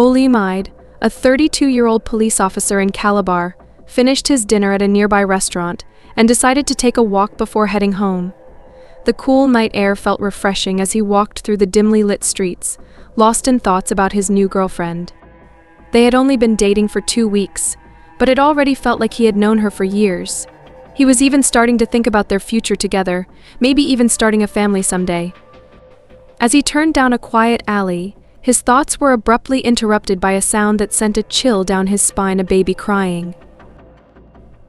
Olimide, a 32-year-old police officer in Calabar, finished his dinner at a nearby restaurant and decided to take a walk before heading home. The cool night air felt refreshing as he walked through the dimly lit streets, lost in thoughts about his new girlfriend. They had only been dating for 2 weeks, but it already felt like he had known her for years. He was even starting to think about their future together, maybe even starting a family someday. As he turned down a quiet alley, his thoughts were abruptly interrupted by a sound that sent a chill down his spine: a baby crying.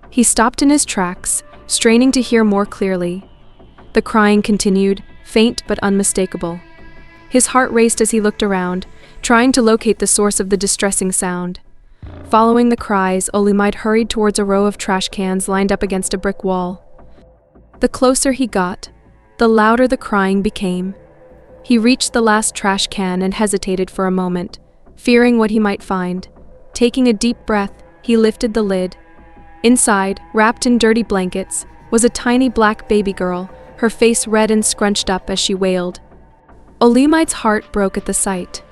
He stopped in his tracks, straining to hear more clearly. The crying continued, faint but unmistakable. His heart raced as he looked around, trying to locate the source of the distressing sound. Following the cries, Olimide hurried towards a row of trash cans lined up against a brick wall. The closer he got, the louder the crying became. He reached the last trash can and hesitated for a moment, fearing what he might find. Taking a deep breath, he lifted the lid. Inside, wrapped in dirty blankets, was a tiny black baby girl, her face red and scrunched up as she wailed. Olimide's heart broke at the sight.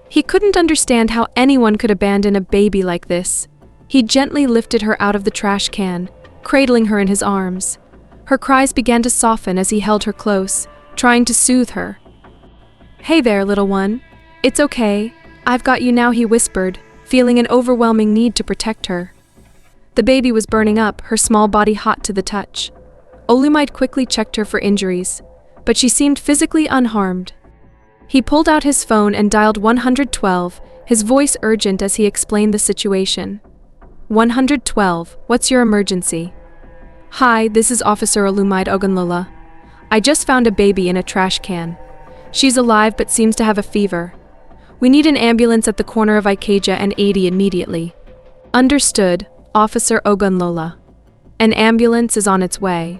He couldn't understand how anyone could abandon a baby like this. He gently lifted her out of the trash can, cradling her in his arms. Her cries began to soften as he held her close, trying to soothe her. "Hey there, little one. It's okay. I've got you now," he whispered, feeling an overwhelming need to protect her. The baby was burning up, her small body hot to the touch. Olimide quickly checked her for injuries, but she seemed physically unharmed. He pulled out his phone and dialed 112, his voice urgent as he explained the situation. 112, what's your emergency? Hi, this is Officer Olimide Ogunlola. I just found a baby in a trash can. She's alive but seems to have a fever. We need an ambulance at the corner of Ikeja and 80 immediately. Understood, Officer Ogunlola. An ambulance is on its way.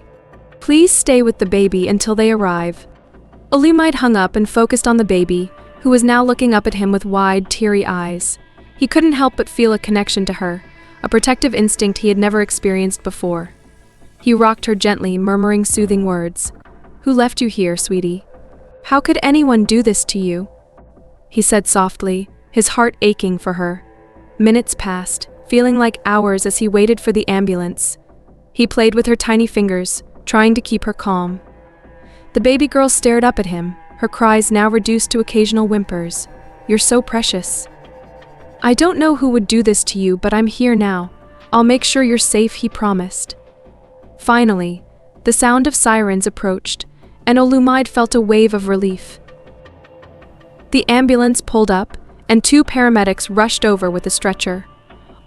Please stay with the baby until they arrive. Olimide hung up and focused on the baby, who was now looking up at him with wide, teary eyes. He couldn't help but feel a connection to her, a protective instinct he had never experienced before. He rocked her gently, murmuring soothing words. "Who left you here, sweetie? How could anyone do this to you?" He said softly, his heart aching for her. Minutes passed, feeling like hours as he waited for the ambulance. He played with her tiny fingers, trying to keep her calm. The baby girl stared up at him, her cries now reduced to occasional whimpers. "You're so precious. I don't know who would do this to you, but I'm here now. I'll make sure you're safe," he promised. Finally, the sound of sirens approached, and Olimide felt a wave of relief. The ambulance pulled up, and 2 paramedics rushed over with a stretcher.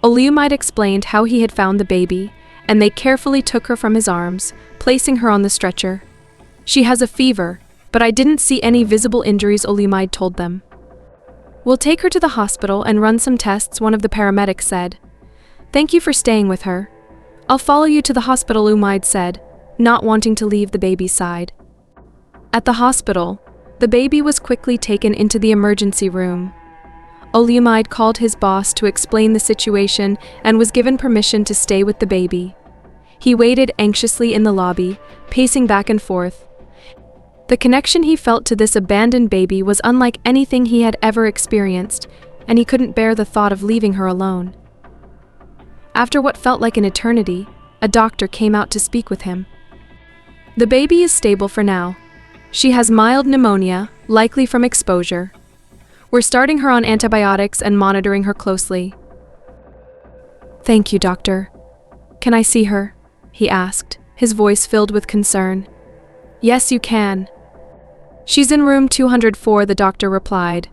Olimide explained how he had found the baby, and they carefully took her from his arms, placing her on the stretcher. "She has a fever, but I didn't see any visible injuries," Olimide told them. "We'll take her to the hospital and run some tests," one of the paramedics said. "Thank you for staying with her. I'll follow you to the hospital," Olimide said, not wanting to leave the baby's side. At the hospital, the baby was quickly taken into the emergency room. Olimide called his boss to explain the situation and was given permission to stay with the baby. He waited anxiously in the lobby, pacing back and forth. The connection he felt to this abandoned baby was unlike anything he had ever experienced, and he couldn't bear the thought of leaving her alone. After what felt like an eternity, a doctor came out to speak with him. "The baby is stable for now. She has mild pneumonia, likely from exposure. We're starting her on antibiotics and monitoring her closely." "Thank you, doctor. Can I see her?" he asked, his voice filled with concern. "Yes, you can. She's in room 204, the doctor replied.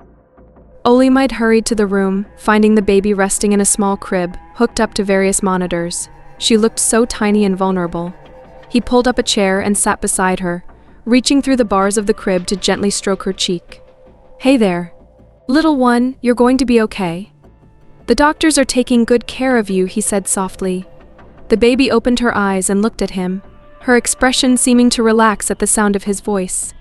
Olimide hurried to the room, finding the baby resting in a small crib, hooked up to various monitors. She looked so tiny and vulnerable. He pulled up a chair and sat beside her, reaching through the bars of the crib to gently stroke her cheek. "Hey there. Little one, you're going to be okay. The doctors are taking good care of you," he said softly. The baby opened her eyes and looked at him, her expression seeming to relax at the sound of his voice.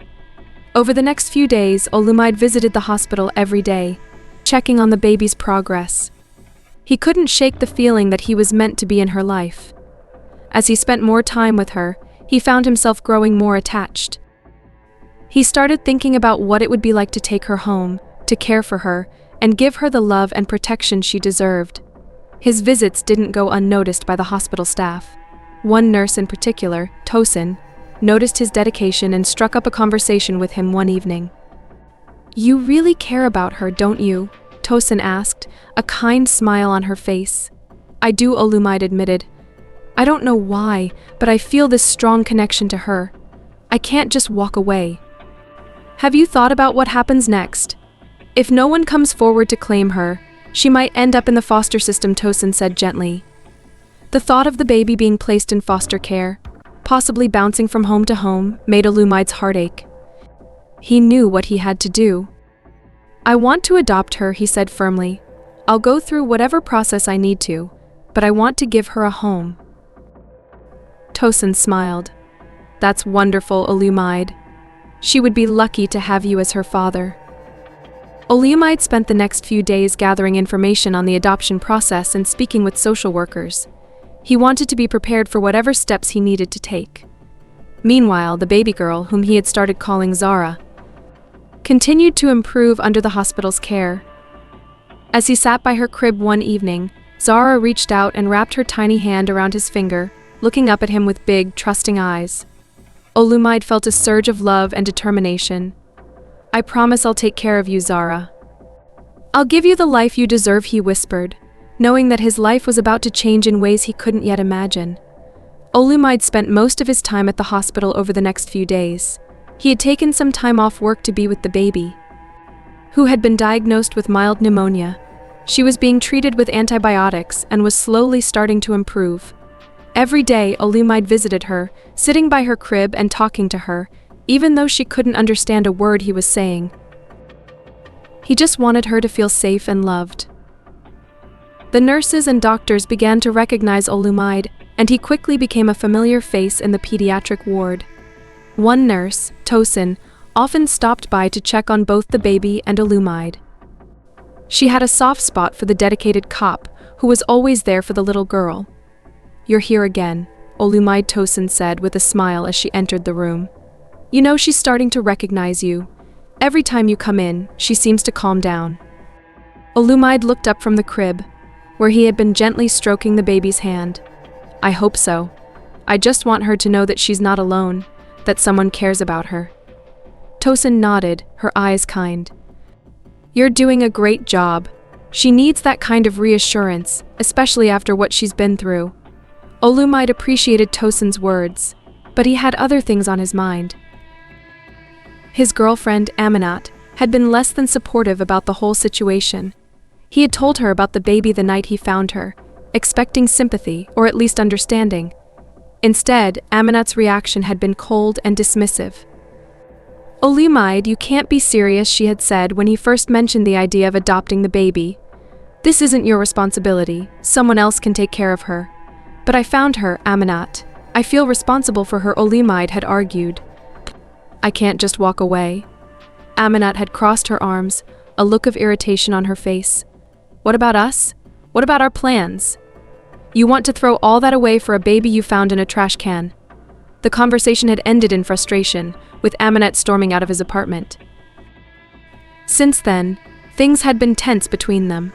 Over the next few days, Olimide visited the hospital every day, checking on the baby's progress. He couldn't shake the feeling that he was meant to be in her life. As he spent more time with her, he found himself growing more attached. He started thinking about what it would be like to take her home, to care for her, and give her the love and protection she deserved. His visits didn't go unnoticed by the hospital staff. One nurse in particular, Tosin, noticed his dedication and struck up a conversation with him one evening. "You really care about her, don't you?" Tosin asked, a kind smile on her face. "I do," Olumide admitted. "I don't know why, but I feel this strong connection to her. I can't just walk away." "Have you thought about what happens next? If no one comes forward to claim her, she might end up in the foster system," Tosin said gently. The thought of the baby being placed in foster care, possibly bouncing from home to home, made Olumide's heart ache. He knew what he had to do. "I want to adopt her," he said firmly. "I'll go through whatever process I need to, but I want to give her a home." Tosin smiled. "That's wonderful, Olumide. She would be lucky to have you as her father." Olumide spent the next few days gathering information on the adoption process and speaking with social workers. He wanted to be prepared for whatever steps he needed to take. Meanwhile, the baby girl, whom he had started calling Zara, continued to improve under the hospital's care. As he sat by her crib one evening, Zara reached out and wrapped her tiny hand around his finger, looking up at him with big, trusting eyes. Olumide felt a surge of love and determination. "I promise I'll take care of you, Zara. I'll give you the life you deserve," he whispered, knowing that his life was about to change in ways he couldn't yet imagine. Olumide spent most of his time at the hospital over the next few days. He had taken some time off work to be with the baby, who had been diagnosed with mild pneumonia. She was being treated with antibiotics and was slowly starting to improve. Every day, Olumide visited her, sitting by her crib and talking to her, even though she couldn't understand a word he was saying. He just wanted her to feel safe and loved. The nurses and doctors began to recognize Olumide, and he quickly became a familiar face in the pediatric ward. One nurse, Tosin, often stopped by to check on both the baby and Olumide. She had a soft spot for the dedicated cop, who was always there for the little girl. "You're here again," Olumide, Tosin said with a smile as she entered the room. "You know she's starting to recognize you. Every time you come in, she seems to calm down." Olumide looked up from the crib, where he had been gently stroking the baby's hand. "I hope so. I just want her to know that she's not alone, that someone cares about her." Tosin nodded, her eyes kind. "You're doing a great job. She needs that kind of reassurance, especially after what she's been through." Olumide appreciated Tosin's words, but he had other things on his mind. His girlfriend, Aminat, had been less than supportive about the whole situation. He had told her about the baby the night he found her, expecting sympathy or at least understanding. Instead, Aminat's reaction had been cold and dismissive. "Olumide, you can't be serious," she had said when he first mentioned the idea of adopting the baby. "This isn't your responsibility. Someone else can take care of her." "But I found her, Aminat. I feel responsible for her," Olumide had argued. "I can't just walk away." Aminat had crossed her arms, a look of irritation on her face. "What about us? What about our plans? You want to throw all that away for a baby you found in a trash can?" The conversation had ended in frustration, with Aminat storming out of his apartment. Since then, things had been tense between them.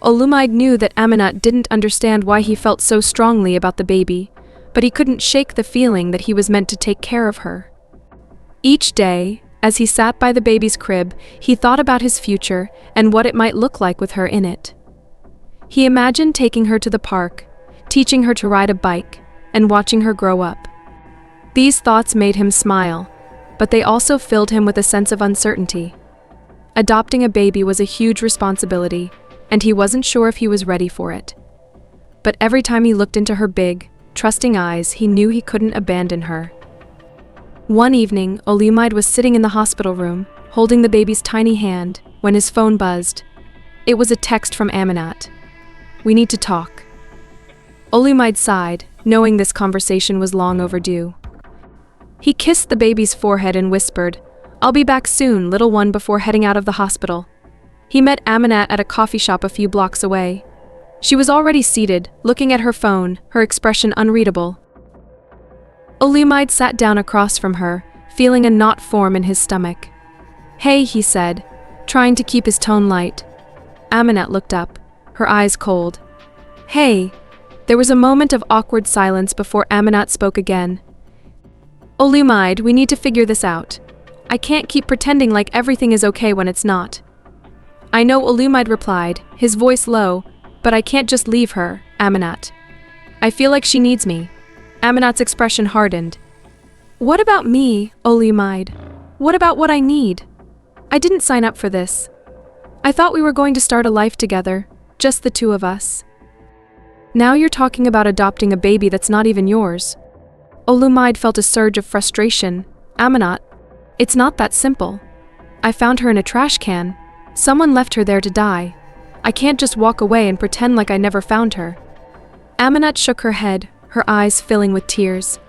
Olumide knew that Aminat didn't understand why he felt so strongly about the baby, but he couldn't shake the feeling that he was meant to take care of her. Each day, as he sat by the baby's crib, he thought about his future and what it might look like with her in it. He imagined taking her to the park, teaching her to ride a bike, and watching her grow up. These thoughts made him smile, but they also filled him with a sense of uncertainty. Adopting a baby was a huge responsibility, and he wasn't sure if he was ready for it. But every time he looked into her big, trusting eyes, he knew he couldn't abandon her. One evening, Olumide was sitting in the hospital room, holding the baby's tiny hand, when his phone buzzed. It was a text from Aminat. "We need to talk." Olumide sighed, knowing this conversation was long overdue. He kissed the baby's forehead and whispered, "I'll be back soon, little one," before heading out of the hospital. He met Aminat at a coffee shop a few blocks away. She was already seated, looking at her phone, her expression unreadable. Olumide sat down across from her, feeling a knot form in his stomach. "Hey," he said, trying to keep his tone light. Amanat looked up, her eyes cold. "Hey." There was a moment of awkward silence before Amanat spoke again. "Olumide, we need to figure this out. I can't keep pretending like everything is okay when it's not." "I know," Olumide replied, his voice low, "but I can't just leave her, Amanat. I feel like she needs me." Amanat's expression hardened. "What about me, Olumide? What about what I need? I didn't sign up for this. I thought we were going to start a life together, just the two of us. Now you're talking about adopting a baby that's not even yours." Olumide felt a surge of frustration. "Amanat, it's not that simple. I found her in a trash can. Someone left her there to die. I can't just walk away and pretend like I never found her." Amanat shook her head, her eyes filling with tears.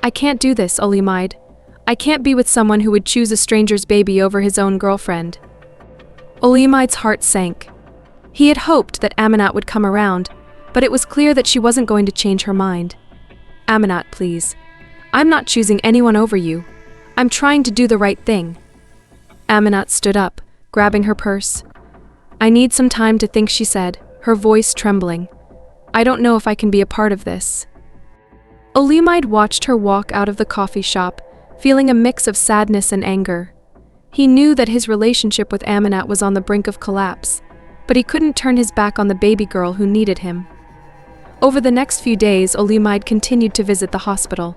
"I can't do this, Olumide. I can't be with someone who would choose a stranger's baby over his own girlfriend." Olumide's heart sank. He had hoped that Amanat would come around, but it was clear that she wasn't going to change her mind. "Amanat, please. I'm not choosing anyone over you. I'm trying to do the right thing." Amanat stood up, grabbing her purse. "I need some time to think," she said, her voice trembling. "I don't know if I can be a part of this." Olumide watched her walk out of the coffee shop, feeling a mix of sadness and anger. He knew that his relationship with Amanat was on the brink of collapse, but he couldn't turn his back on the baby girl who needed him. Over the next few days, Olumide continued to visit the hospital,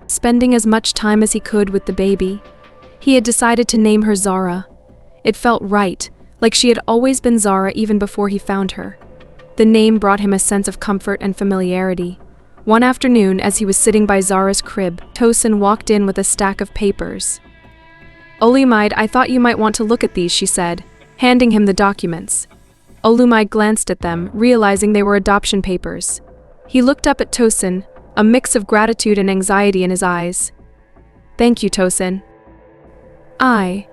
spending as much time as he could with the baby. He had decided to name her Zara. It felt right, like she had always been Zara even before he found her. The name brought him a sense of comfort and familiarity. One afternoon, as he was sitting by Zara's crib, Tosin walked in with a stack of papers. "Olumide, I thought you might want to look at these," she said, handing him the documents. Olumide glanced at them, realizing they were adoption papers. He looked up at Tosin, a mix of gratitude and anxiety in his eyes. "Thank you, Tosin. I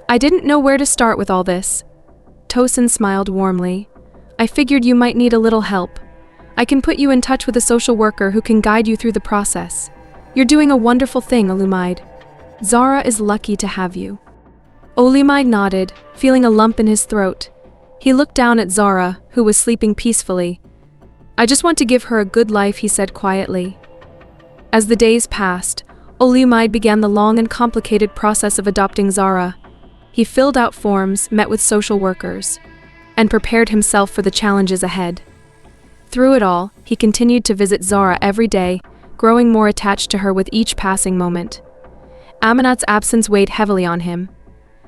didn't know where to start with all this." Tosin smiled warmly. "I figured you might need a little help. I can put you in touch with a social worker who can guide you through the process. You're doing a wonderful thing, Olumide. Zara is lucky to have you." Olumide nodded, feeling a lump in his throat. He looked down at Zara, who was sleeping peacefully. "I just want to give her a good life," he said quietly. As the days passed, Olumide began the long and complicated process of adopting Zara. He filled out forms, met with social workers, and prepared himself for the challenges ahead. Through it all, he continued to visit Zara every day, growing more attached to her with each passing moment. Amanat's absence weighed heavily on him,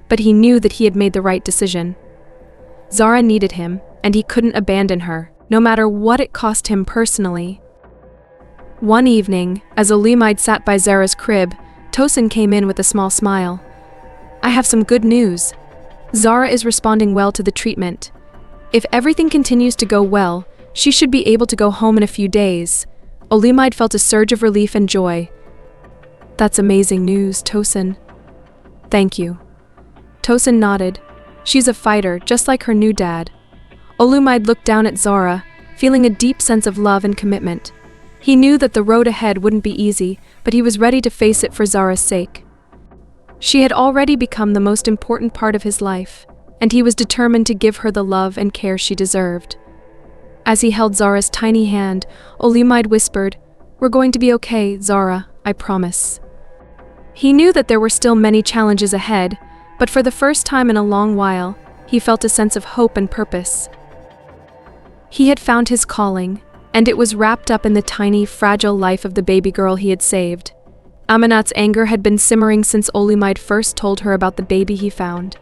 but he knew that he had made the right decision. Zara needed him, and he couldn't abandon her, no matter what it cost him personally. One evening, as Olumide sat by Zara's crib, Tosin came in with a small smile. "I have some good news. Zara is responding well to the treatment. If everything continues to go well, she should be able to go home in a few days." Olumide felt a surge of relief and joy. "That's amazing news, Tosin." "Thank you." Tosin nodded. "She's a fighter, just like her new dad." Olumide looked down at Zara, feeling a deep sense of love and commitment. He knew that the road ahead wouldn't be easy, but he was ready to face it for Zara's sake. She had already become the most important part of his life, and he was determined to give her the love and care she deserved. As he held Zara's tiny hand, Olumide whispered, "We're going to be okay, Zara, I promise." He knew that there were still many challenges ahead, but for the first time in a long while, he felt a sense of hope and purpose. He had found his calling, and it was wrapped up in the tiny, fragile life of the baby girl he had saved. Amanat's anger had been simmering since Olumide first told her about the baby he found.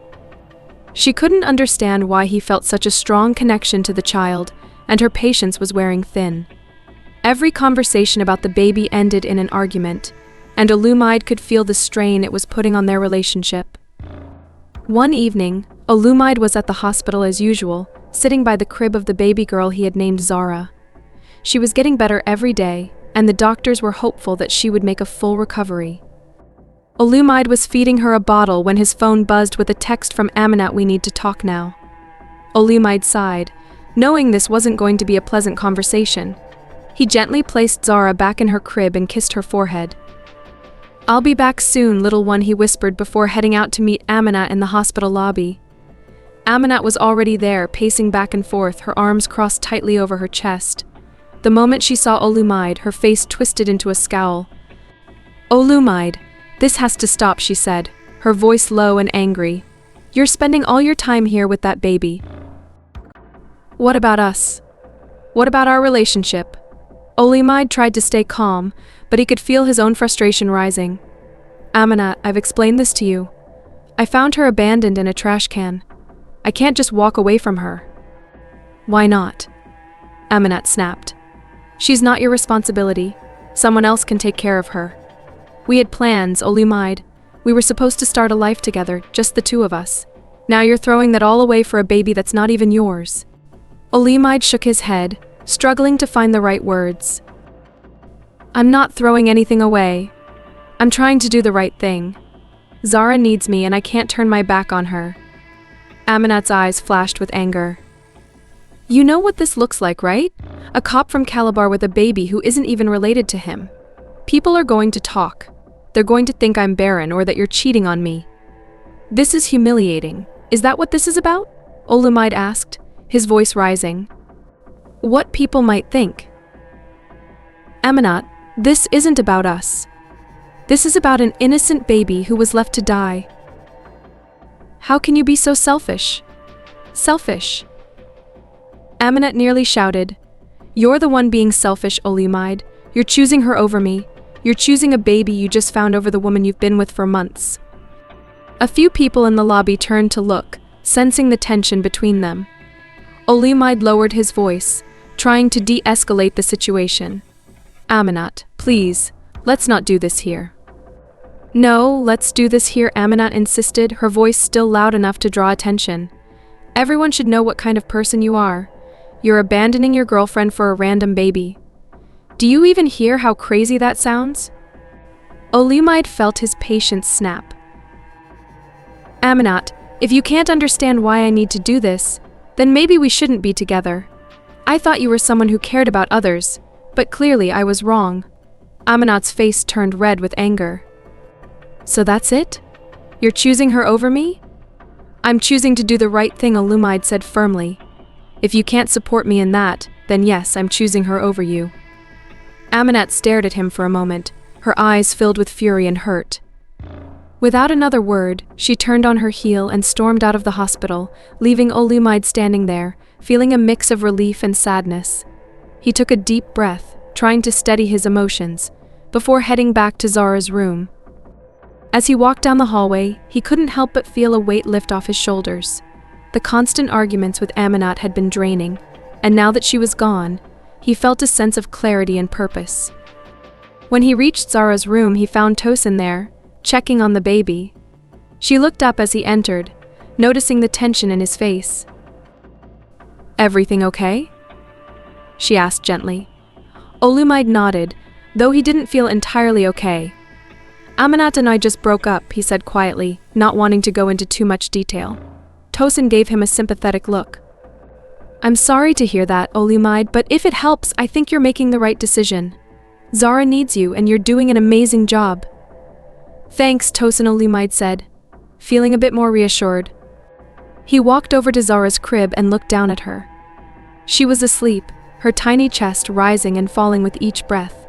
She couldn't understand why he felt such a strong connection to the child, and her patience was wearing thin. Every conversation about the baby ended in an argument, and Olumide could feel the strain it was putting on their relationship. One evening, Olumide was at the hospital as usual, sitting by the crib of the baby girl he had named Zara. She was getting better every day, and the doctors were hopeful that she would make a full recovery. Olumide was feeding her a bottle when his phone buzzed with a text from Amanat. "We need to talk now." Olumide sighed, knowing this wasn't going to be a pleasant conversation. He gently placed Zara back in her crib and kissed her forehead. "I'll be back soon, little one," he whispered before heading out to meet Amanat in the hospital lobby. Amanat was already there, pacing back and forth, her arms crossed tightly over her chest. The moment she saw Olumide, her face twisted into a scowl. "Olumide, this has to stop," she said, her voice low and angry. "You're spending all your time here with that baby. What about us? What about our relationship?" Olumide tried to stay calm, but he could feel his own frustration rising. "Amanat, I've explained this to you. I found her abandoned in a trash can. I can't just walk away from her." "Why not?" Amanat snapped. "She's not your responsibility. Someone else can take care of her. We had plans, Olumide. We were supposed to start a life together, just the two of us. Now you're throwing that all away for a baby that's not even yours." Olumide shook his head, struggling to find the right words. "I'm not throwing anything away. I'm trying to do the right thing. Zara needs me and I can't turn my back on her." Amanat's eyes flashed with anger. "You know what this looks like, right? A cop from Calabar with a baby who isn't even related to him. People are going to talk. They're going to think I'm barren or that you're cheating on me. This is humiliating. Is that what this is about?" Olumide asked, his voice rising. "What people might think." "Amanat, this isn't about us. This is about an innocent baby who was left to die. How can you be so selfish? Selfish." Amanat nearly shouted. "You're the one being selfish, Olumide. You're choosing her over me. You're choosing a baby you just found over the woman you've been with for months." A few people in the lobby turned to look, sensing the tension between them. Olumide lowered his voice, trying to de-escalate the situation. "Amanat, please, let's not do this here." "No, let's do this here," Amanat insisted, her voice still loud enough to draw attention. "Everyone should know what kind of person you are. You're abandoning your girlfriend for a random baby. Do you even hear how crazy that sounds?" Olumide felt his patience snap. "Amanat, if you can't understand why I need to do this, then maybe we shouldn't be together. I thought you were someone who cared about others, but clearly I was wrong." Amanat's face turned red with anger. "So that's it? You're choosing her over me?" "I'm choosing to do the right thing," Olumide said firmly. "If you can't support me in that, then yes, I'm choosing her over you." Amanat stared at him for a moment, her eyes filled with fury and hurt. Without another word, she turned on her heel and stormed out of the hospital, leaving Olumide standing there, feeling a mix of relief and sadness. He took a deep breath, trying to steady his emotions, before heading back to Zara's room. As he walked down the hallway, he couldn't help but feel a weight lift off his shoulders. The constant arguments with Amanat had been draining, and now that she was gone, he felt a sense of clarity and purpose. When he reached Zara's room, he found Tosin there, checking on the baby. She looked up as he entered, noticing the tension in his face. "Everything okay?" she asked gently. Olumide nodded, though he didn't feel entirely okay. "Amanat and I just broke up," he said quietly, not wanting to go into too much detail. Tosin gave him a sympathetic look. "I'm sorry to hear that, Olumide, but if it helps, I think you're making the right decision. Zara needs you and you're doing an amazing job." "Thanks," Tosin, Olumide said, feeling a bit more reassured. He walked over to Zara's crib and looked down at her. She was asleep, her tiny chest rising and falling with each breath.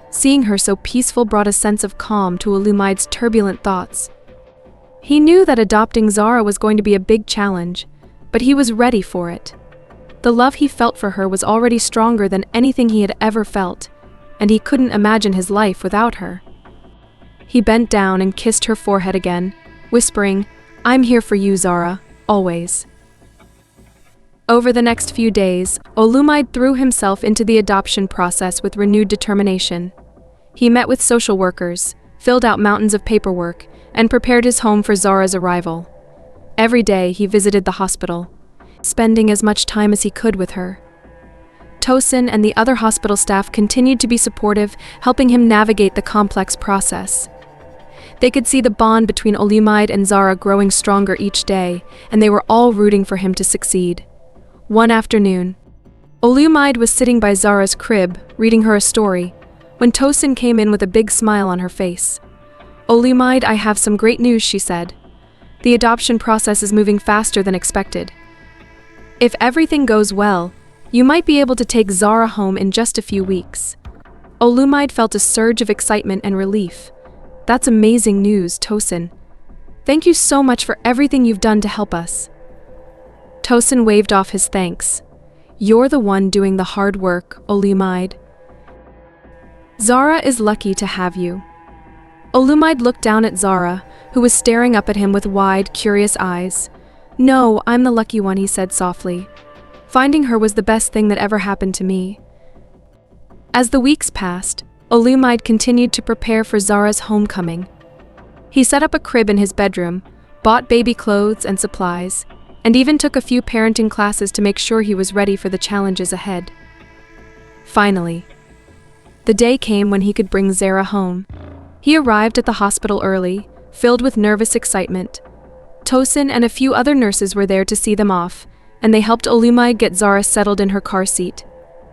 Seeing her so peaceful brought a sense of calm to Olumide's turbulent thoughts. He knew that adopting Zara was going to be a big challenge, but he was ready for it. The love he felt for her was already stronger than anything he had ever felt, and he couldn't imagine his life without her. He bent down and kissed her forehead again, whispering, "I'm here for you, Zara, always." Over the next few days, Olumide threw himself into the adoption process with renewed determination. He met with social workers, filled out mountains of paperwork, and prepared his home for Zara's arrival. Every day he visited the hospital, spending as much time as he could with her. Tosin and the other hospital staff continued to be supportive, helping him navigate the complex process. They could see the bond between Olumide and Zara growing stronger each day, and they were all rooting for him to succeed. One afternoon, Olumide was sitting by Zara's crib, reading her a story, when Tosin came in with a big smile on her face. "Olumide, I have some great news," she said. The adoption process is moving faster than expected. If everything goes well, you might be able to take Zara home in just a few weeks. Olumide felt a surge of excitement and relief. That's amazing news, Tosin. Thank you so much for everything you've done to help us. Tosin waved off his thanks. You're the one doing the hard work, Olumide. Zara is lucky to have you. Olumide looked down at Zara, who was staring up at him with wide, curious eyes. No, I'm the lucky one, he said softly. Finding her was the best thing that ever happened to me. As the weeks passed, Olumide continued to prepare for Zara's homecoming. He set up a crib in his bedroom, bought baby clothes and supplies, and even took a few parenting classes to make sure he was ready for the challenges ahead. Finally, the day came when he could bring Zara home. He arrived at the hospital early, filled with nervous excitement. Tosin and a few other nurses were there to see them off, and they helped Olumide get Zara settled in her car seat.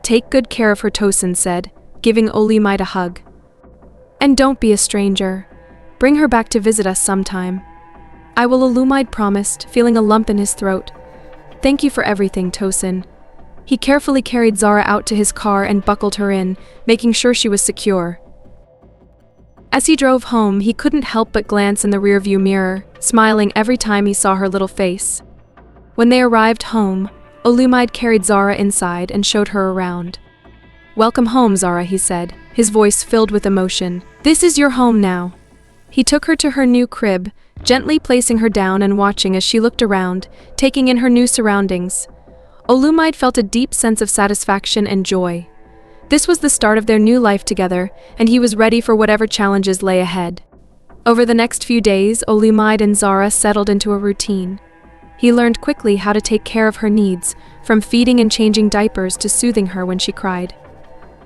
Take good care of her, Tosin said, giving Olumide a hug. And don't be a stranger. Bring her back to visit us sometime. I will, Olumide promised, feeling a lump in his throat. Thank you for everything, Tosin. He carefully carried Zara out to his car and buckled her in, making sure she was secure. As he drove home, he couldn't help but glance in the rearview mirror, smiling every time he saw her little face. When they arrived home, Olumide carried Zara inside and showed her around. Welcome home, Zara, he said, his voice filled with emotion. This is your home now. He took her to her new crib, gently placing her down and watching as she looked around, taking in her new surroundings. Olumide felt a deep sense of satisfaction and joy. This was the start of their new life together, and he was ready for whatever challenges lay ahead. Over the next few days, Olumide and Zara settled into a routine. He learned quickly how to take care of her needs, from feeding and changing diapers to soothing her when she cried.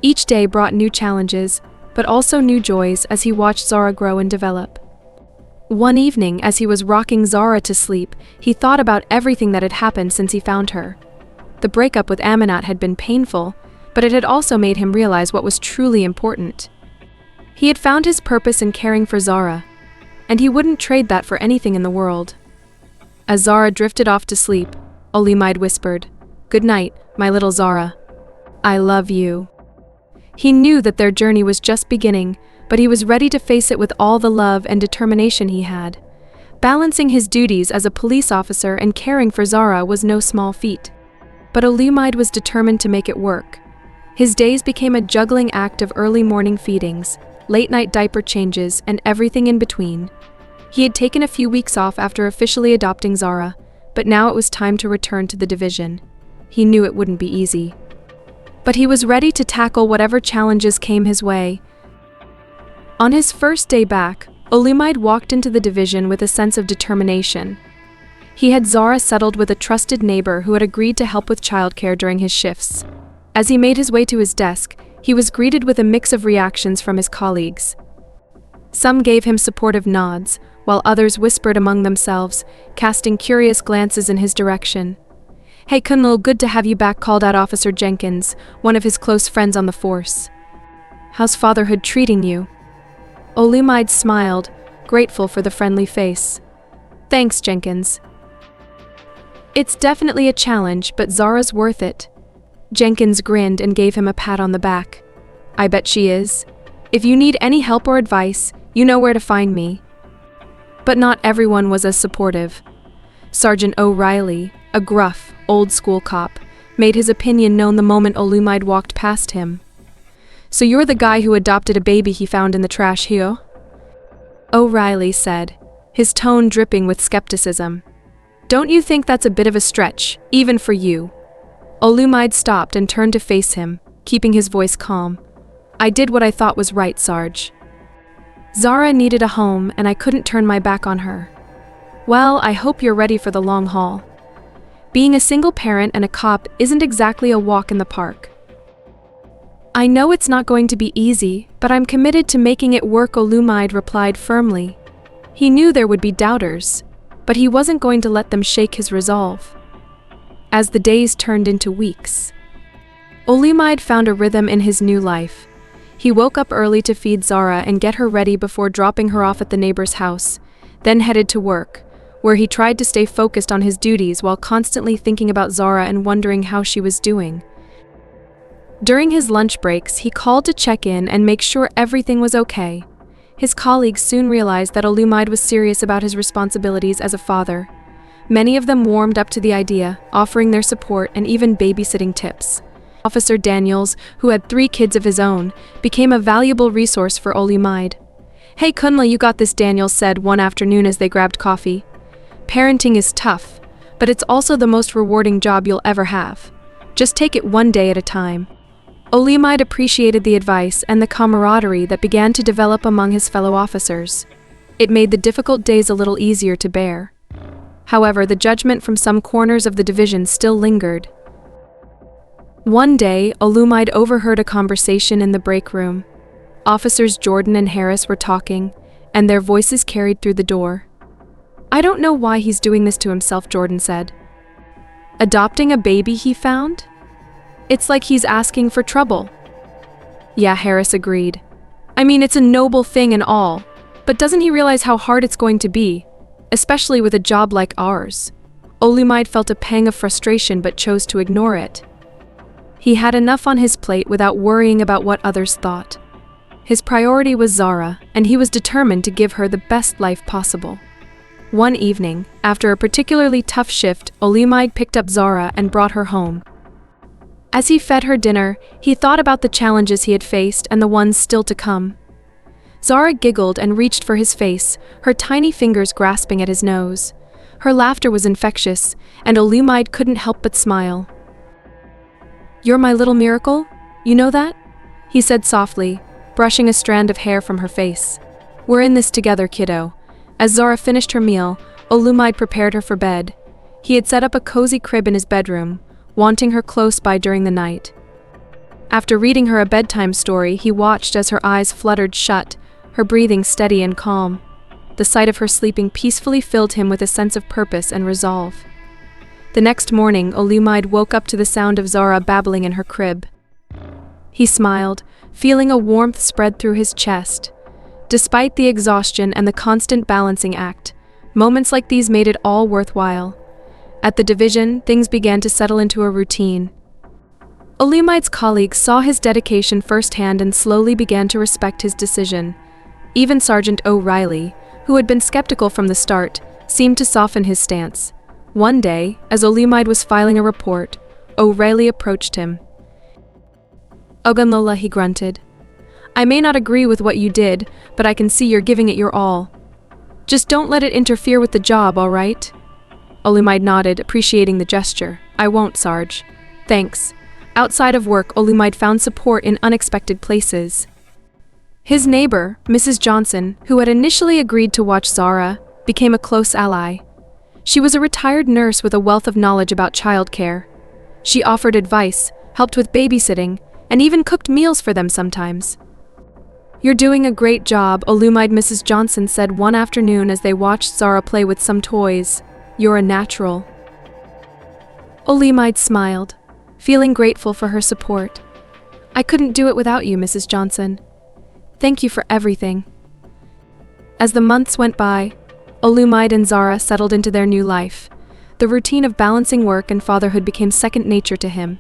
Each day brought new challenges, but also new joys as he watched Zara grow and develop. One evening, as he was rocking Zara to sleep, he thought about everything that had happened since he found her. The breakup with Aminat had been painful, but it had also made him realize what was truly important. He had found his purpose in caring for Zara, and he wouldn't trade that for anything in the world. As Zara drifted off to sleep, Olumide whispered, "Good night, my little Zara. I love you." He knew that their journey was just beginning, but he was ready to face it with all the love and determination he had. Balancing his duties as a police officer and caring for Zara was no small feat. But Olumide was determined to make it work. His days became a juggling act of early morning feedings, late-night diaper changes, and everything in between. He had taken a few weeks off after officially adopting Zara, but now it was time to return to the division. He knew it wouldn't be easy. But he was ready to tackle whatever challenges came his way. On his first day back, Olumide walked into the division with a sense of determination. He had Zara settled with a trusted neighbor who had agreed to help with childcare during his shifts. As he made his way to his desk, he was greeted with a mix of reactions from his colleagues. Some gave him supportive nods, while others whispered among themselves, casting curious glances in his direction. "Hey Kunal, good to have you back," called out Officer Jenkins, one of his close friends on the force. "How's fatherhood treating you?" Olumide smiled, grateful for the friendly face. "Thanks, Jenkins. It's definitely a challenge, but Zara's worth it." Jenkins grinned and gave him a pat on the back. "I bet she is. If you need any help or advice, you know where to find me." But not everyone was as supportive. Sergeant O'Reilly, a gruff, old-school cop, made his opinion known the moment Olumide walked past him. "So you're the guy who adopted a baby he found in the trash here?" O'Reilly said, his tone dripping with skepticism. "Don't you think that's a bit of a stretch, even for you?" Olumide stopped and turned to face him, keeping his voice calm. "I did what I thought was right, Sarge. Zara needed a home, and I couldn't turn my back on her. Well, I hope you're ready for the long haul. Being a single parent and a cop isn't exactly a walk in the park." "I know it's not going to be easy, but I'm committed to making it work," Olumide replied firmly. He knew there would be doubters, but he wasn't going to let them shake his resolve. As the days turned into weeks, Olumide found a rhythm in his new life. He woke up early to feed Zara and get her ready before dropping her off at the neighbor's house, then headed to work, where he tried to stay focused on his duties while constantly thinking about Zara and wondering how she was doing. During his lunch breaks, he called to check in and make sure everything was okay. His colleagues soon realized that Olumide was serious about his responsibilities as a father. Many of them warmed up to the idea, offering their support and even babysitting tips. Officer Daniels, who had 3 kids of his own, became a valuable resource for Olumide. "Hey Kunla, you got this," Daniels said one afternoon as they grabbed coffee. "Parenting is tough, but it's also the most rewarding job you'll ever have. Just take it one day at a time." Olumide appreciated the advice and the camaraderie that began to develop among his fellow officers. It made the difficult days a little easier to bear. However, the judgment from some corners of the division still lingered. One day, Olumide overheard a conversation in the break room. Officers Jordan and Harris were talking, and their voices carried through the door. "I don't know why he's doing this to himself," Jordan said. "Adopting a baby he found? It's like he's asking for trouble." "Yeah," Harris agreed. "I mean, it's a noble thing and all, but doesn't he realize how hard it's going to be, especially with a job like ours?" Olumide felt a pang of frustration but chose to ignore it. He had enough on his plate without worrying about what others thought. His priority was Zara, and he was determined to give her the best life possible. One evening, after a particularly tough shift, Olumide picked up Zara and brought her home. As he fed her dinner, he thought about the challenges he had faced and the ones still to come. Zara giggled and reached for his face, her tiny fingers grasping at his nose. Her laughter was infectious, and Olumide couldn't help but smile. "You're my little miracle, you know that?" he said softly, brushing a strand of hair from her face. "We're in this together, kiddo." As Zara finished her meal, Olumide prepared her for bed. He had set up a cozy crib in his bedroom, wanting her close by during the night. After reading her a bedtime story, he watched as her eyes fluttered shut, her breathing steady and calm. The sight of her sleeping peacefully filled him with a sense of purpose and resolve. The next morning, Olumide woke up to the sound of Zara babbling in her crib. He smiled, feeling a warmth spread through his chest. Despite the exhaustion and the constant balancing act, moments like these made it all worthwhile. At the division, things began to settle into a routine. Olumide's colleagues saw his dedication firsthand and slowly began to respect his decision. Even Sergeant O'Reilly, who had been skeptical from the start, seemed to soften his stance. One day, as Olumide was filing a report, O'Reilly approached him. "Ogunlola," he grunted. "I may not agree with what you did, but I can see you're giving it your all. Just don't let it interfere with the job, all right?" Olumide nodded, appreciating the gesture. "I won't, Sarge. Thanks." Outside of work, Olumide found support in unexpected places. His neighbor, Mrs. Johnson, who had initially agreed to watch Zara, became a close ally. She was a retired nurse with a wealth of knowledge about childcare. She offered advice, helped with babysitting, and even cooked meals for them sometimes. "You're doing a great job," Olumide Mrs. Johnson said one afternoon as they watched Zara play with some toys. "You're a natural." Olumide smiled, feeling grateful for her support. "I couldn't do it without you, Mrs. Johnson. Thank you for everything." As the months went by, Olumide and Zara settled into their new life. The routine of balancing work and fatherhood became second nature to him.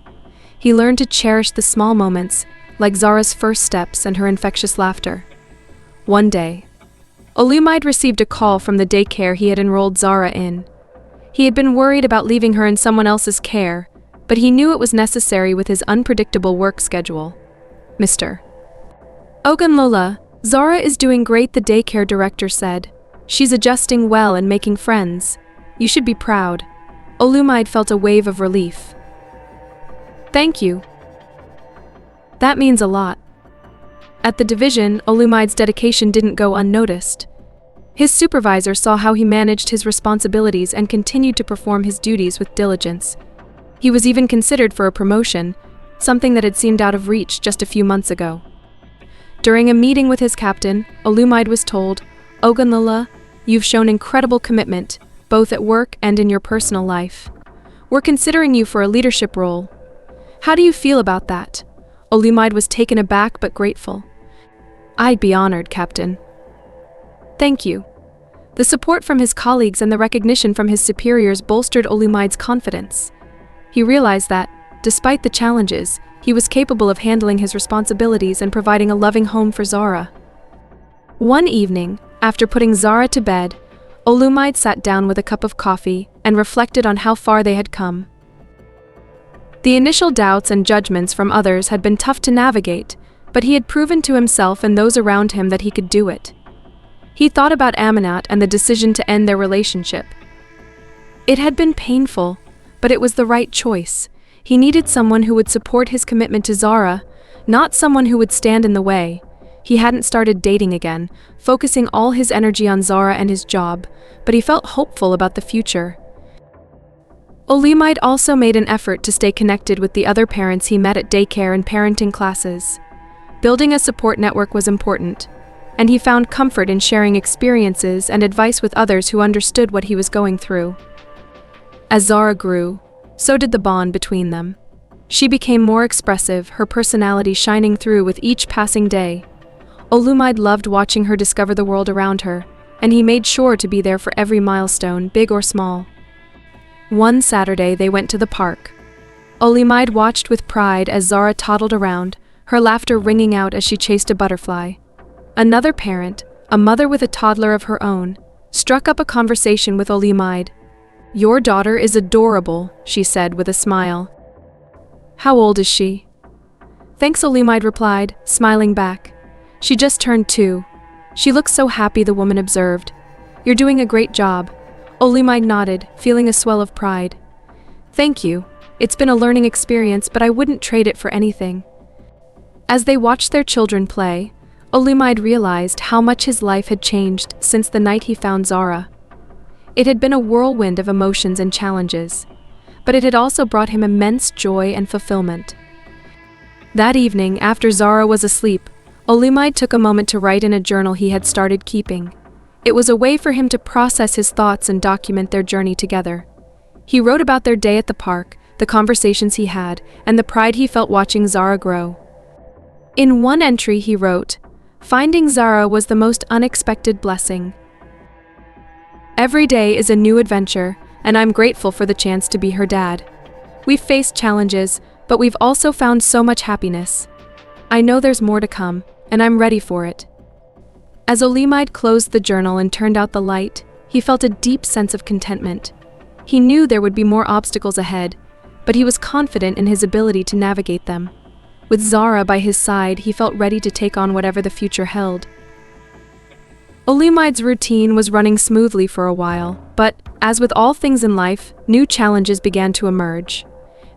He learned to cherish the small moments, like Zara's first steps and her infectious laughter. One day, Olumide received a call from the daycare he had enrolled Zara in. He had been worried about leaving her in someone else's care, but he knew it was necessary with his unpredictable work schedule. "Mr. Ogunlola, Zara is doing great," the daycare director said. "She's adjusting well and making friends. You should be proud." Olumide felt a wave of relief. "Thank you. That means a lot." At the division, Olumide's dedication didn't go unnoticed. His supervisor saw how he managed his responsibilities and continued to perform his duties with diligence. He was even considered for a promotion, something that had seemed out of reach just a few months ago. During a meeting with his captain, Olumide was told, "Ogunlola, you've shown incredible commitment, both at work and in your personal life. We're considering you for a leadership role. How do you feel about that?" Olumide was taken aback but grateful. "I'd be honored, Captain." "Thank you. The support from his colleagues and the recognition from his superiors bolstered Olumide's confidence. He realized that, despite the challenges, he was capable of handling his responsibilities and providing a loving home for Zara. One evening, after putting Zara to bed, Olumide sat down with a cup of coffee and reflected on how far they had come. The initial doubts and judgments from others had been tough to navigate, but he had proven to himself and those around him that he could do it. He thought about Amanat and the decision to end their relationship. It had been painful, but it was the right choice. He needed someone who would support his commitment to Zara, not someone who would stand in the way. He hadn't started dating again, focusing all his energy on Zara and his job, but he felt hopeful about the future. Olumide also made an effort to stay connected with the other parents he met at daycare and parenting classes. Building a support network was important, and he found comfort in sharing experiences and advice with others who understood what he was going through. As Zara grew, so did the bond between them. She became more expressive, her personality shining through with each passing day. Olumide loved watching her discover the world around her, and he made sure to be there for every milestone, big or small. One Saturday, they went to the park. Olumide watched with pride as Zara toddled around, her laughter ringing out as she chased a butterfly. Another parent, a mother with a toddler of her own, struck up a conversation with Olumide. "Your daughter is adorable," she said with a smile. "How old is she?" "Thanks," Olumide replied, smiling back. "She just turned 2. She looks so happy," the woman observed. "You're doing a great job." Olumide nodded, feeling a swell of pride. "Thank you. It's been a learning experience, but I wouldn't trade it for anything." As they watched their children play, Olumide realized how much his life had changed since the night he found Zara. It had been a whirlwind of emotions and challenges, but it had also brought him immense joy and fulfillment. That evening, after Zara was asleep, Olumide took a moment to write in a journal he had started keeping. It was a way for him to process his thoughts and document their journey together. He wrote about their day at the park, the conversations he had, and the pride he felt watching Zara grow. In one entry he wrote, "Finding Zara was the most unexpected blessing. Every day is a new adventure, and I'm grateful for the chance to be her dad. We've faced challenges, but we've also found so much happiness. I know there's more to come, and I'm ready for it." As Olumide closed the journal and turned out the light, he felt a deep sense of contentment. He knew there would be more obstacles ahead, but he was confident in his ability to navigate them. With Zara by his side, he felt ready to take on whatever the future held. Olumide's routine was running smoothly for a while, but, as with all things in life, new challenges began to emerge.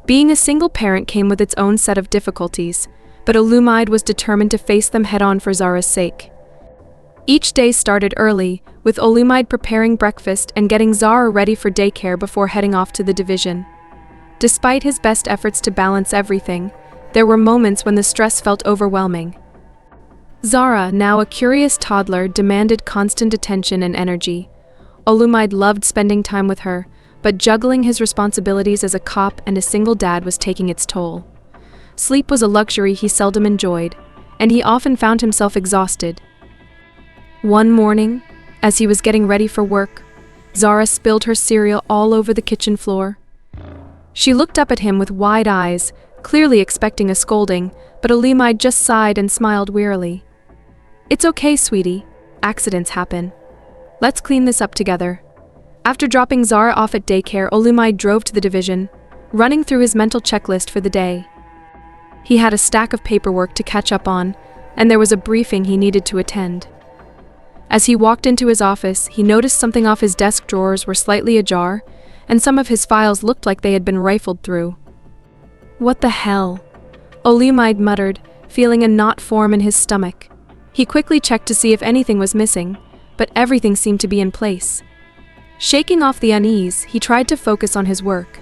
Being a single parent came with its own set of difficulties, but Olumide was determined to face them head-on for Zara's sake. Each day started early, with Olumide preparing breakfast and getting Zara ready for daycare before heading off to the division. Despite his best efforts to balance everything, there were moments when the stress felt overwhelming. Zara, now a curious toddler, demanded constant attention and energy. Olumide loved spending time with her, but juggling his responsibilities as a cop and a single dad was taking its toll. Sleep was a luxury he seldom enjoyed, and he often found himself exhausted. One morning, as he was getting ready for work, Zara spilled her cereal all over the kitchen floor. She looked up at him with wide eyes, clearly expecting a scolding, but Olumide just sighed and smiled wearily. "It's okay, sweetie. Accidents happen. Let's clean this up together." After dropping Zara off at daycare, Olumide drove to the division, running through his mental checklist for the day. He had a stack of paperwork to catch up on, and there was a briefing he needed to attend. As he walked into his office, he noticed something off his desk drawers were slightly ajar, and some of his files looked like they had been rifled through. "What the hell?" Olumide muttered, feeling a knot form in his stomach. He quickly checked to see if anything was missing, but everything seemed to be in place. Shaking off the unease, he tried to focus on his work.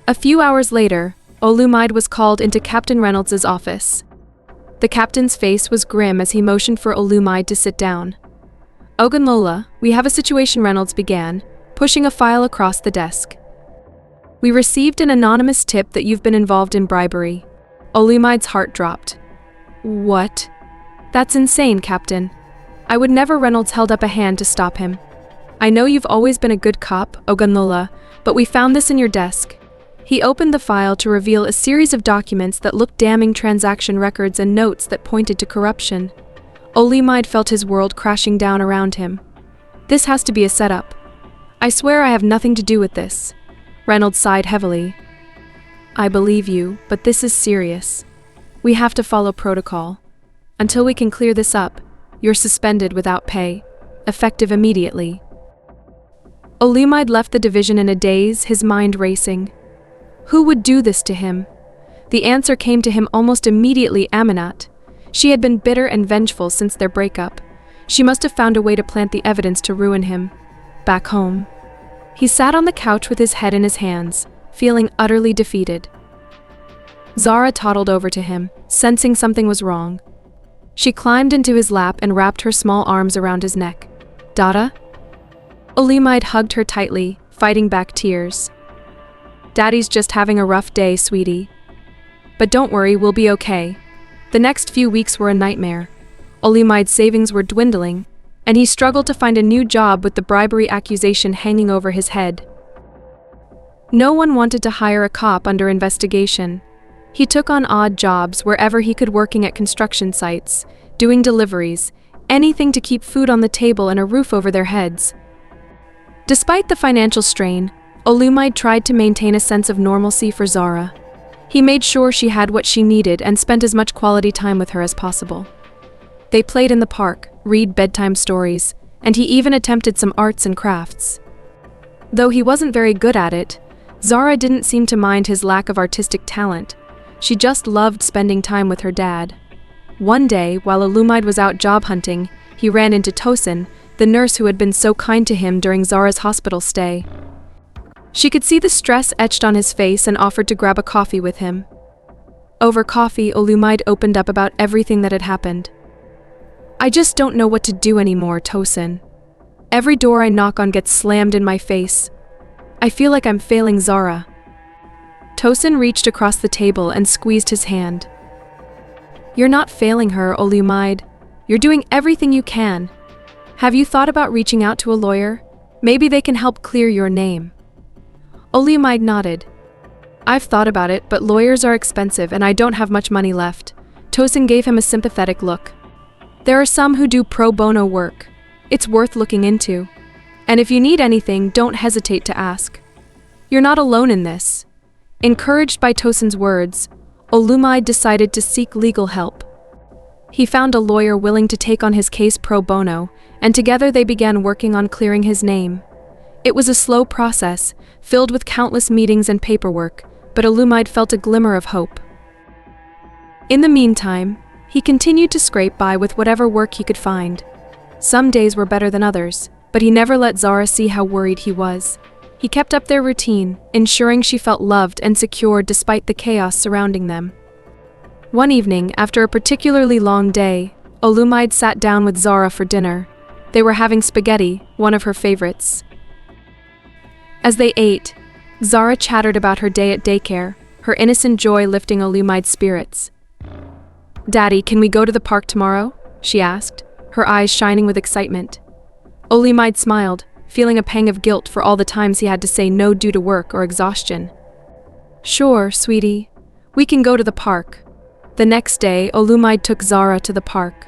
A few hours later, Olumide was called into Captain Reynolds' office. The captain's face was grim as he motioned for Olumide to sit down. "Ogunlola, we have a situation," Reynolds began, pushing a file across the desk. "We received an anonymous tip that you've been involved in bribery." Olumide's heart dropped. "What?" "That's insane, Captain. I would never." Reynolds held up a hand to stop him. I know you've always been a good cop, Ogunlola, but we found this in your desk. He opened the file to reveal a series of documents that looked damning: transaction records and notes that pointed to corruption. Olimide felt his world crashing down around him. This has to be a setup. I swear I have nothing to do with this. Reynolds sighed heavily. I believe you, but this is serious. We have to follow protocol. Until we can clear this up, you're suspended without pay, effective immediately. Olimide left the division in a daze, his mind racing. Who would do this to him? The answer came to him almost immediately: Aminat. She had been bitter and vengeful since their breakup. She must have found a way to plant the evidence to ruin him. Back home, he sat on the couch with his head in his hands, feeling utterly defeated. Zara toddled over to him, sensing something was wrong. She climbed into his lap and wrapped her small arms around his neck. Dada? Olimide hugged her tightly, fighting back tears. Daddy's just having a rough day, sweetie. But don't worry, we'll be okay. The next few weeks were a nightmare. Olimide's savings were dwindling, and he struggled to find a new job with the bribery accusation hanging over his head. No one wanted to hire a cop under investigation. He took on odd jobs wherever he could, working at construction sites, doing deliveries, anything to keep food on the table and a roof over their heads. Despite the financial strain, Olimide tried to maintain a sense of normalcy for Zara. He made sure she had what she needed and spent as much quality time with her as possible. They played in the park, read bedtime stories, and he even attempted some arts and crafts. Though he wasn't very good at it, Zara didn't seem to mind his lack of artistic talent. She just loved spending time with her dad. One day, while Olimide was out job hunting, he ran into Tosin, the nurse who had been so kind to him during Zara's hospital stay. She could see the stress etched on his face and offered to grab a coffee with him. Over coffee, Olimide opened up about everything that had happened. I just don't know what to do anymore, Tosin. Every door I knock on gets slammed in my face. I feel like I'm failing Zara. Tosin reached across the table and squeezed his hand. You're not failing her, Olimide. You're doing everything you can. Have you thought about reaching out to a lawyer? Maybe they can help clear your name. Olimide nodded. I've thought about it, but lawyers are expensive and I don't have much money left. Tosin gave him a sympathetic look. There are some who do pro bono work. It's worth looking into. And if you need anything, don't hesitate to ask. You're not alone in this. Encouraged by Tosin's words, Olimide decided to seek legal help. He found a lawyer willing to take on his case pro bono, and together they began working on clearing his name. It was a slow process, filled with countless meetings and paperwork, but Olimide felt a glimmer of hope. In the meantime, he continued to scrape by with whatever work he could find. Some days were better than others, but he never let Zara see how worried he was. He kept up their routine, ensuring she felt loved and secure despite the chaos surrounding them. One evening, after a particularly long day, Olimide sat down with Zara for dinner. They were having spaghetti, one of her favorites. As they ate, Zara chattered about her day at daycare, her innocent joy lifting Olimide's spirits. Daddy, can we go to the park tomorrow? She asked, her eyes shining with excitement. Olimide smiled, feeling a pang of guilt for all the times he had to say no due to work or exhaustion. Sure, sweetie. We can go to the park. The next day, Olimide took Zara to the park.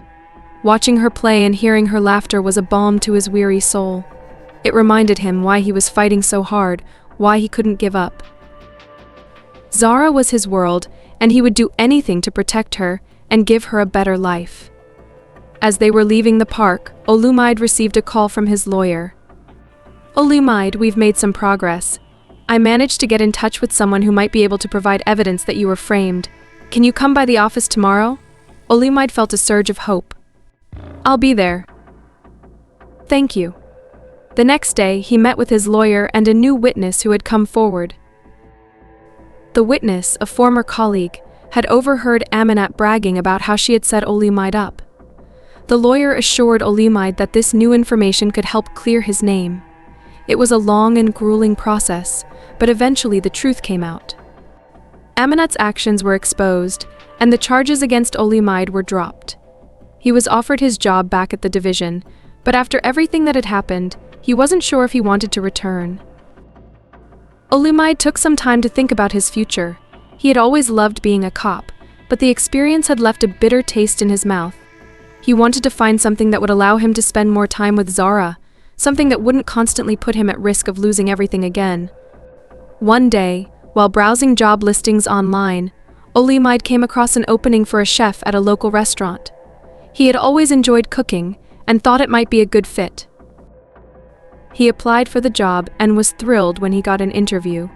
Watching her play and hearing her laughter was a balm to his weary soul. It reminded him why he was fighting so hard, why he couldn't give up. Zara was his world, and he would do anything to protect her and give her a better life. As they were leaving the park, Olimide received a call from his lawyer. Olimide, we've made some progress. I managed to get in touch with someone who might be able to provide evidence that you were framed. Can you come by the office tomorrow? Olimide felt a surge of hope. I'll be there. Thank you. The next day, he met with his lawyer and a new witness who had come forward. The witness, a former colleague, had overheard Aminat bragging about how she had set Olimide up. The lawyer assured Olimide that this new information could help clear his name. It was a long and grueling process, but eventually the truth came out. Aminat's actions were exposed, and the charges against Olimide were dropped. He was offered his job back at the division, but after everything that had happened, He wasn't sure if he wanted to return. Olumide took some time to think about his future. He had always loved being a cop, but the experience had left a bitter taste in his mouth. He wanted to find something that would allow him to spend more time with Zara, something that wouldn't constantly put him at risk of losing everything again. One day, while browsing job listings online, Olumide came across an opening for a chef at a local restaurant. He had always enjoyed cooking and thought it might be a good fit. He applied for the job and was thrilled when he got an interview.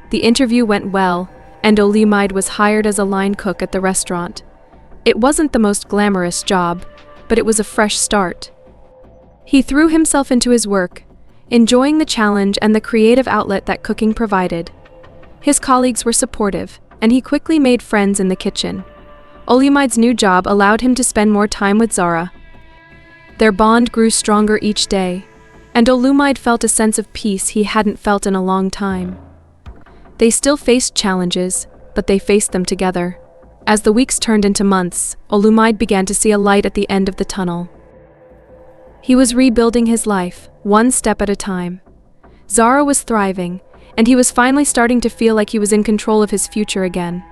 The interview went well, and Olumide was hired as a line cook at the restaurant. It wasn't the most glamorous job, but it was a fresh start. He threw himself into his work, enjoying the challenge and the creative outlet that cooking provided. His colleagues were supportive, and he quickly made friends in the kitchen. Olumide's new job allowed him to spend more time with Zara. Their bond grew stronger each day, and Olumide felt a sense of peace he hadn't felt in a long time. They still faced challenges, but they faced them together. As the weeks turned into months, Olumide began to see a light at the end of the tunnel. He was rebuilding his life, one step at a time. Zara was thriving, and he was finally starting to feel like he was in control of his future again.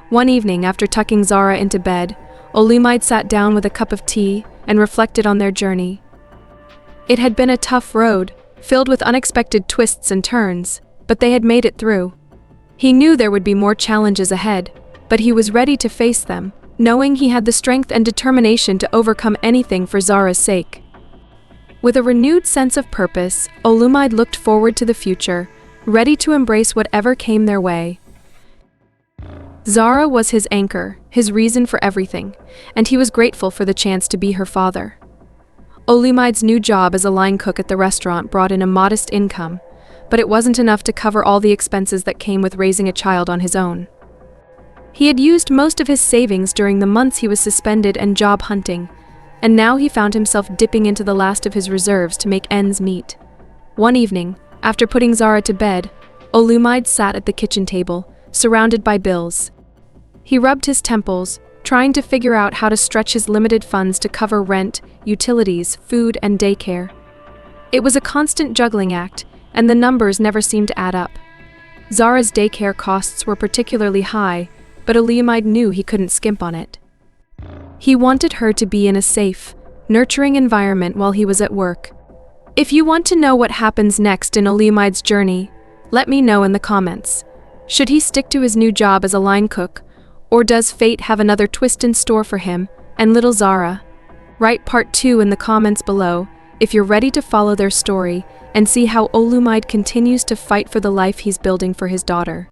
One evening, after tucking Zara into bed, Olumide sat down with a cup of tea and reflected on their journey. It had been a tough road, filled with unexpected twists and turns, but they had made it through. He knew there would be more challenges ahead, but he was ready to face them, knowing he had the strength and determination to overcome anything for Zara's sake. With a renewed sense of purpose, Olumide looked forward to the future, ready to embrace whatever came their way. Zara was his anchor, his reason for everything, and he was grateful for the chance to be her father. Olumide's new job as a line cook at the restaurant brought in a modest income, but it wasn't enough to cover all the expenses that came with raising a child on his own. He had used most of his savings during the months he was suspended and job hunting, and now he found himself dipping into the last of his reserves to make ends meet. One evening, after putting Zara to bed, Olumide sat at the kitchen table, surrounded by bills. He rubbed his temples, trying to figure out how to stretch his limited funds to cover rent, utilities, food, and daycare. It was a constant juggling act, and the numbers never seemed to add up. Zara's daycare costs were particularly high, but Olumide knew he couldn't skimp on it. He wanted her to be in a safe, nurturing environment while he was at work. If you want to know what happens next in Olumide's journey, let me know in the comments. Should he stick to his new job as a line cook, or does fate have another twist in store for him and little Zara? Write part 2 in the comments below if you're ready to follow their story and see how Olumide continues to fight for the life he's building for his daughter.